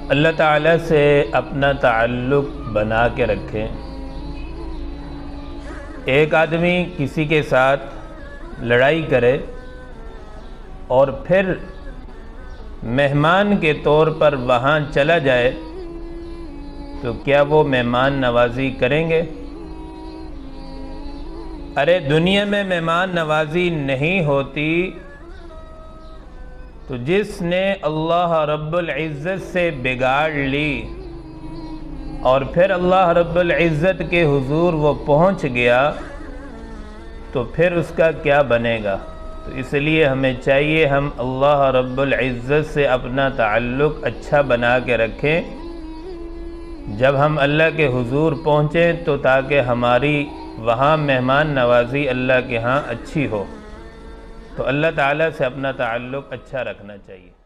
اللہ تعالیٰ سے اپنا تعلق بنا کے رکھیں۔ ایک آدمی کسی کے ساتھ لڑائی کرے اور پھر مہمان کے طور پر وہاں چلا جائے تو کیا وہ مہمان نوازی کریں گے؟ ارے دنیا میں مہمان نوازی نہیں ہوتی تو جس نے اللہ رب العزت سے بگاڑ لی اور پھر اللہ رب العزت کے حضور وہ پہنچ گیا تو پھر اس کا کیا بنے گا؟ تو اس لیے ہمیں چاہیے ہم اللہ رب العزت سے اپنا تعلق اچھا بنا کے رکھیں جب ہم اللہ کے حضور پہنچیں تو تاکہ ہماری وہاں مہمان نوازی اللہ کے ہاں اچھی ہو۔ تو اللہ تعالیٰ سے اپنا تعلق اچھا رکھنا چاہیے۔